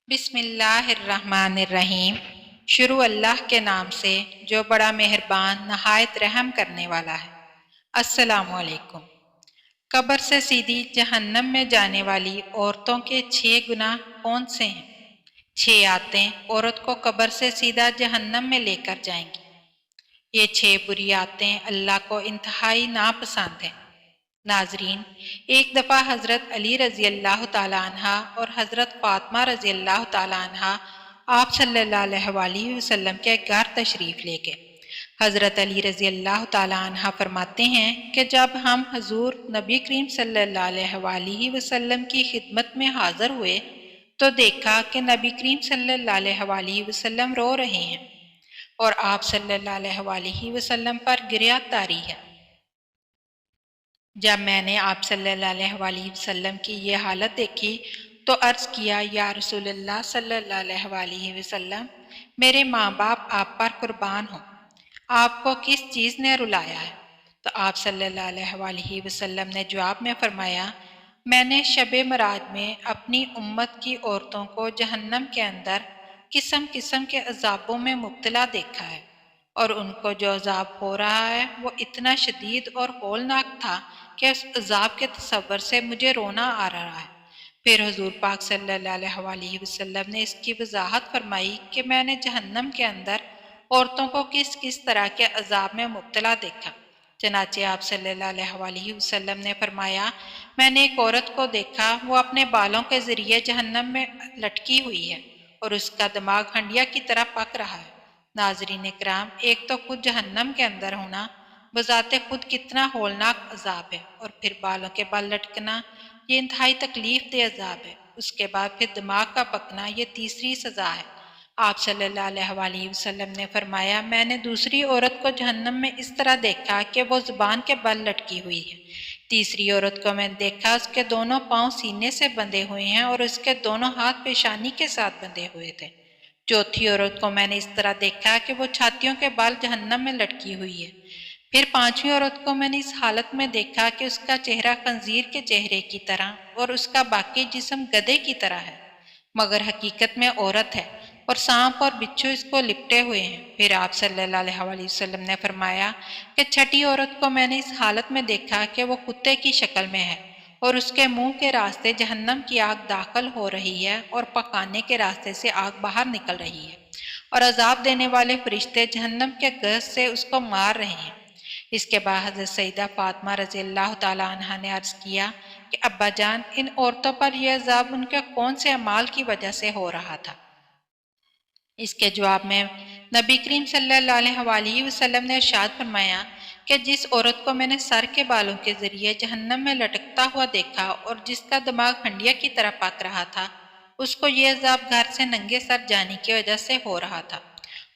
بسم اللہ الرحمن الرحیم۔ شروع اللہ کے نام سے جو بڑا مہربان نہایت رحم کرنے والا ہے۔ السلام علیکم۔ قبر سے سیدھی جہنم میں جانے والی عورتوں کے 6 گناہ کون سے ہیں؟ 6 عادتیں عورت کو قبر سے سیدھا جہنم میں لے کر جائیں گی۔ یہ 6 بری عادتیں اللہ کو انتہائی ناپسند ہیں۔ ناظرین، ایک دفعہ حضرت علی رضی اللہ تعالیٰ عنہ اور حضرت فاطمہ رضی اللہ تعالیٰ عنہ آپ صلی اللہ علیہ وآلہ وسلم کے گھر تشریف لے گئے۔ حضرت علی رضی اللہ تعالیٰ عنہ فرماتے ہیں کہ جب ہم حضور نبی کریم صلی اللہ علیہ وآلہ وسلم کی خدمت میں حاضر ہوئے تو دیکھا کہ نبی کریم صلی اللہ علیہ وآلہ وسلم رو رہے ہیں اور آپ صلی اللہ علیہ وآلہ وسلم پر گریہ طاری ہے۔ جب میں نے آپ صلی اللہ علیہ وآلہ وسلم کی یہ حالت دیکھی تو عرض کیا، یا رسول اللہ صلی اللہ علیہ وآلہ وسلم، میرے ماں باپ آپ پر قربان ہوں، آپ کو کس چیز نے رلایا ہے؟ تو آپ صلی اللہ علیہ وآلہ وسلم نے جواب میں فرمایا، میں نے شب معراج میں اپنی امت کی عورتوں کو جہنم کے اندر قسم قسم کے عذابوں میں مبتلا دیکھا ہے، اور ان کو جو عذاب ہو رہا ہے وہ اتنا شدید اور ہولناک تھا کہ اس عذاب کے تصور سے مجھے رونا آ رہا ہے۔ پھر حضور پاک صلی اللہ علیہ وآلہ وسلم نے اس کی وضاحت فرمائی کہ میں نے جہنم کے اندر عورتوں کو کس کس طرح کے عذاب میں مبتلا دیکھا۔ چنانچہ آپ صلی اللہ علیہ وآلہ وسلم نے فرمایا، میں نے ایک عورت کو دیکھا، وہ اپنے بالوں کے ذریعے جہنم میں لٹکی ہوئی ہے اور اس کا دماغ ہنڈیا کی طرح پک رہا ہے۔ ناظرین اکرام، ایک تو خود جہنم کے اندر ہونا بذات خود کتنا ہولناک عذاب ہے، اور پھر بالوں کے بال لٹکنا یہ انتہائی تکلیف دہ عذاب ہے۔ اس کے بعد پھر دماغ کا پکنا یہ تیسری سزا ہے۔ آپ صلی اللہ علیہ وآلہ وسلم نے فرمایا، میں نے دوسری عورت کو جہنم میں اس طرح دیکھا کہ وہ زبان کے بل لٹکی ہوئی ہے۔ تیسری عورت کو میں نے دیکھا، اس کے دونوں پاؤں سینے سے بندھے ہوئے ہیں اور اس کے دونوں ہاتھ پیشانی کے ساتھ بندھے ہوئے تھے۔ چوتھی عورت کو میں نے اس طرح دیکھا کہ وہ چھاتیوں کے بال جہنم میں لٹکی ہوئی ہے۔ پھر پانچویں عورت کو میں نے اس حالت میں دیکھا کہ اس کا چہرہ خنزیر کے چہرے کی طرح اور اس کا باقی جسم گدھے کی طرح ہے، مگر حقیقت میں عورت ہے، اور سانپ اور بچھو اس کو لپٹے ہوئے ہیں۔ پھر آپ صلی اللہ علیہ وآلہ وسلم نے فرمایا کہ چھٹی عورت کو میں نے اس حالت میں دیکھا کہ وہ کتے کی شکل میں ہے اور اس کے منہ کے راستے جہنم کی آگ داخل ہو رہی ہے اور پکانے کے راستے سے آگ باہر نکل رہی ہے، اور عذاب دینے والے فرشتے جہنم کے گز سے اس کو مار رہے ہیں۔ اس کے بعد حضرت سیدہ فاطمہ رضی اللہ تعالیٰ عنہ نے عرض کیا کہ ابا جان، ان عورتوں پر یہ عذاب ان کے کون سے اعمال کی وجہ سے ہو رہا تھا؟ اس کے جواب میں نبی کریم صلی اللہ علیہ وآلہ وسلم نے ارشاد فرمایا کہ جس عورت کو میں نے سر کے بالوں کے ذریعے جہنم میں لٹکتا ہوا دیکھا اور جس کا دماغ ہنڈیا کی طرح پک رہا تھا، اس کو یہ عذاب گھر سے ننگے سر جانے کی وجہ سے ہو رہا تھا،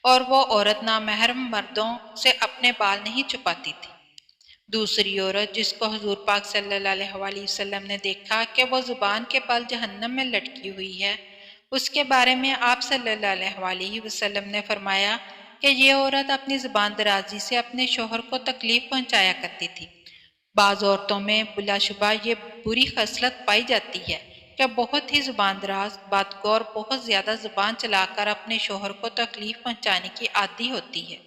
اور وہ عورت نامحرم مردوں سے اپنے بال نہیں چھپاتی تھی۔ دوسری عورت جس کو حضور پاک صلی اللہ علیہ وآلہ وسلم نے دیکھا کہ وہ زبان کے بل جہنم میں لٹکی ہوئی ہے، اس کے بارے میں آپ صلی اللہ علیہ وآلہ وسلم نے فرمایا کہ یہ عورت اپنی زبان درازی سے اپنے شوہر کو تکلیف پہنچایا کرتی تھی۔ بعض عورتوں میں بلا شبہ یہ بری خصلت پائی جاتی ہے کہ بہت ہی زبان دراز، بدگو اور بہت زیادہ زبان چلا کر اپنے شوہر کو تکلیف پہنچانے کی عادی ہوتی ہے،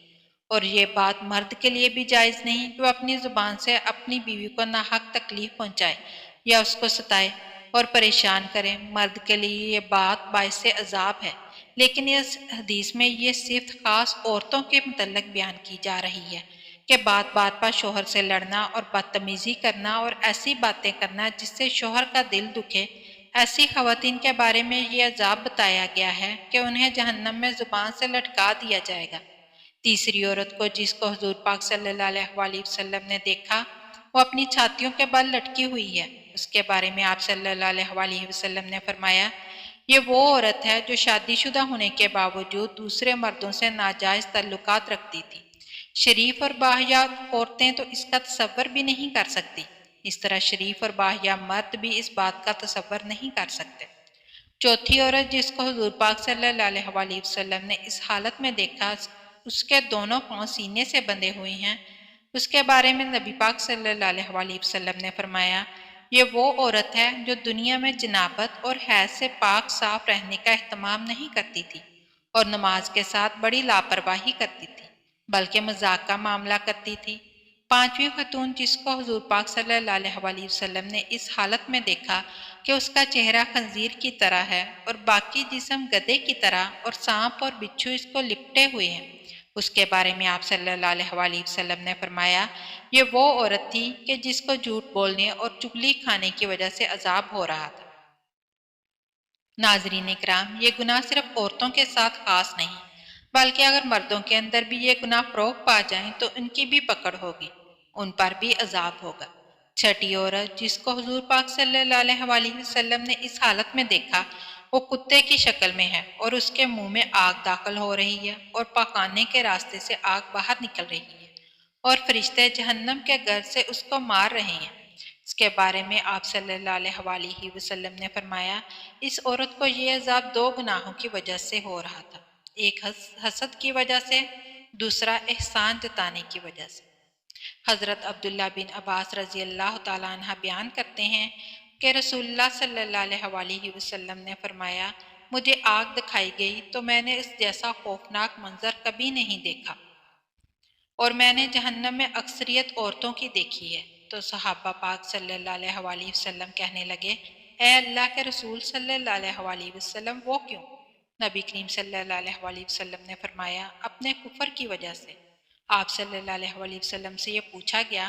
اور یہ بات مرد کے لیے بھی جائز نہیں کہ وہ اپنی زبان سے اپنی بیوی کو ناحق تکلیف پہنچائے یا اس کو ستائے اور پریشان کرے۔ مرد کے لیے یہ بات باعث عذاب ہے، لیکن اس حدیث میں یہ صرف خاص عورتوں کے متعلق بیان کی جا رہی ہے کہ بات بات پر شوہر سے لڑنا اور بدتمیزی کرنا اور ایسی باتیں کرنا جس سے شوہر کا دل دکھے، ایسی خواتین کے بارے میں یہ عذاب بتایا گیا ہے کہ انہیں جہنم میں زبان سے لٹکا دیا جائے گا۔ تیسری عورت کو جس کو حضور پاک صلی اللہ علیہ وآلہ وسلم نے دیکھا، وہ اپنی چھاتیوں کے بل لٹکی ہوئی ہے، اس کے بارے میں آپ صلی اللہ علیہ وآلہ وسلم نے فرمایا، یہ وہ عورت ہے جو شادی شدہ ہونے کے باوجود دوسرے مردوں سے ناجائز تعلقات رکھتی تھی۔ شریف اور باحیا عورتیں تو اس کا تصور بھی نہیں کر سکتی، اس طرح شریف اور باحیا مرد بھی اس بات کا تصور نہیں کر سکتے۔ چوتھی عورت جس کو حضور پاک صلی اللہ علیہ وآلہ وسلم نے اس حالت میں دیکھا، اس کے دونوں پاؤں سینے سے بندھے ہوئے ہیں، اس کے بارے میں نبی پاک صلی اللہ علیہ وآلہ وسلم نے فرمایا، یہ وہ عورت ہے جو دنیا میں جنابت اور حیض سے پاک صاف رہنے کا اہتمام نہیں کرتی تھی اور نماز کے ساتھ بڑی لاپرواہی کرتی تھی، بلکہ مذاق کا معاملہ کرتی تھی۔ پانچویں خاتون جس کو حضور پاک صلی اللہ علیہ وسلم نے اس حالت میں دیکھا کہ اس کا چہرہ خنزیر کی طرح ہے اور باقی جسم گدھے کی طرح اور سانپ اور بچھو اس کو لپٹے ہوئے ہیں، اس کے بارے میں آپ صلی اللہ علیہ وسلم نے فرمایا، یہ وہ عورت تھی کہ جس کو جھوٹ بولنے اور چغلی کھانے کی وجہ سے عذاب ہو رہا تھا۔ ناظرین اکرام، یہ گناہ صرف عورتوں کے ساتھ خاص نہیں، بلکہ اگر مردوں کے اندر بھی یہ گناہ فروغ پا جائیں تو ان کی بھی پکڑ ہوگی، ان پر بھی عذاب ہوگا۔ چھٹی عورت جس کو حضور پاک صلی اللہ علیہ وسلم نے اس حالت میں دیکھا، وہ کتے کی شکل میں ہے اور اس کے منہ میں آگ داخل ہو رہی ہے اور پاخانے کے راستے سے آگ باہر نکل رہی ہے اور فرشتے جہنم کے گرد سے اس کو مار رہے ہیں۔ اس کے بارے میں آپ صلی اللہ علیہ وسلم نے فرمایا، اس عورت کو یہ عذاب دو گناہوں کی وجہ سے ہو رہا تھا، ایک حسد کی وجہ سے، دوسرا احسان جتانے کی وجہ سے۔ حضرت عبداللہ بن عباس رضی اللہ تعالیٰ عنہ بیان کرتے ہیں کہ رسول اللہ صلی اللہ علیہ وسلم نے فرمایا، مجھے آگ دکھائی گئی تو میں نے اس جیسا خوفناک منظر کبھی نہیں دیکھا، اور میں نے جہنم میں اکثریت عورتوں کی دیکھی ہے۔ تو صحابہ پاک صلی اللہ علیہ وسلم کہنے لگے، اے اللہ کے رسول صلی اللہ علیہ وسلم، وہ کیوں؟ نبی کریم صلی اللہ علیہ وسلم نے فرمایا، اپنے کفر کی وجہ سے۔ آپ صلی اللہ علیہ وسلم سے یہ پوچھا گیا،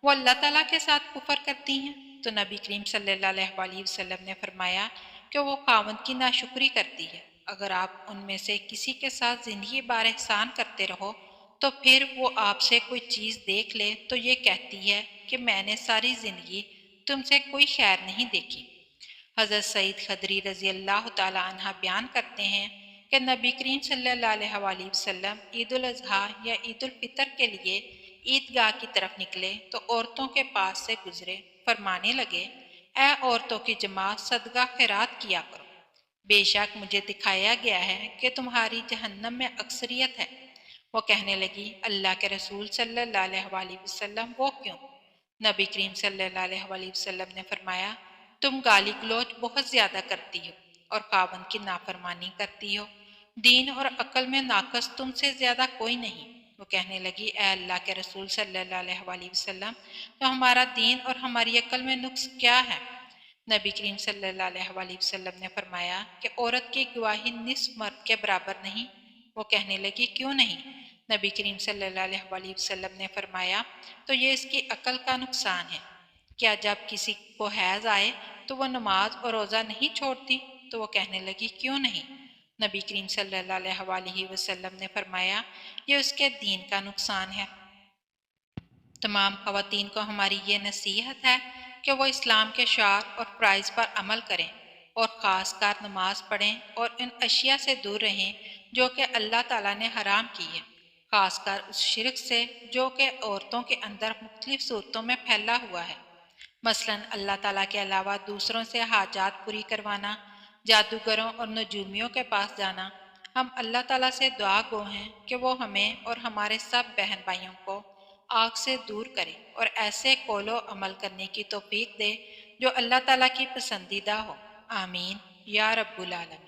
وہ اللہ تعالیٰ کے ساتھ کفر کرتی ہیں؟ تو نبی کریم صلی اللہ علیہ وسلم نے فرمایا کہ وہ خاوند کی ناشکری کرتی ہے۔ اگر آپ ان میں سے کسی کے ساتھ زندگی بھر احسان کرتے رہو تو پھر وہ آپ سے کوئی چیز دیکھ لے تو یہ کہتی ہے کہ میں نے ساری زندگی تم سے کوئی خیر نہیں دیکھی۔ حضرت سعید خدری رضی اللہ تعالیٰ عنہ بیان کرتے ہیں کہ نبی کریم صلی اللہ علیہ وسلم عید الاضحیٰ یا عید الفطر کے لیے عیدگاہ کی طرف نکلے تو عورتوں کے پاس سے گزرے، فرمانے لگے، اے عورتوں کی جماعت، صدقہ خیرات کیا کرو، بے شک مجھے دکھایا گیا ہے کہ تمہاری جہنم میں اکثریت ہے۔ وہ کہنے لگی، اللہ کے رسول صلی اللہ علیہ وسلم، وہ کیوں؟ نبی کریم صلی اللہ علیہ وسلم نے فرمایا، تم گالی گلوچ بہت زیادہ کرتی ہو اور خاوند کی نافرمانی کرتی ہو، دین اور عقل میں ناقص تم سے زیادہ کوئی نہیں۔ وہ کہنے لگی، اے اللہ کے رسول صلی اللہ علیہ وسلم، تو ہمارا دین اور ہماری عقل میں نقص کیا ہے؟ نبی کریم صلی اللہ علیہ وسلم نے فرمایا کہ عورت کی گواہی نصف مرد کے برابر نہیں۔ وہ کہنے لگی، کیوں نہیں؟ نبی کریم صلی اللہ علیہ وسلم نے فرمایا، تو یہ اس کی عقل کا نقصان ہے۔ کیا جب کسی کو حیض آئے تو وہ نماز اور روزہ نہیں چھوڑتی؟ تو وہ کہنے لگی، کیوں نہیں؟ نبی کریم صلی اللہ علیہ وسلم نے فرمایا، یہ اس کے دین کا نقصان ہے۔ تمام خواتین کو ہماری یہ نصیحت ہے کہ وہ اسلام کے شعار اور فرائض پر عمل کریں اور خاص کر نماز پڑھیں اور ان اشیاء سے دور رہیں جو کہ اللہ تعالیٰ نے حرام کی ہے، خاص کر اس شرک سے جو کہ عورتوں کے اندر مختلف صورتوں میں پھیلا ہوا ہے، مثلاً اللہ تعالیٰ کے علاوہ دوسروں سے حاجات پوری کروانا، جادوگروں اور نجومیوں کے پاس جانا۔ ہم اللہ تعالیٰ سے دعا گو ہیں کہ وہ ہمیں اور ہمارے سب بہن بھائیوں کو آگ سے دور کرے اور ایسے قول و عمل کرنے کی توفیق دے جو اللہ تعالیٰ کی پسندیدہ ہو۔ آمین یا رب العالمین۔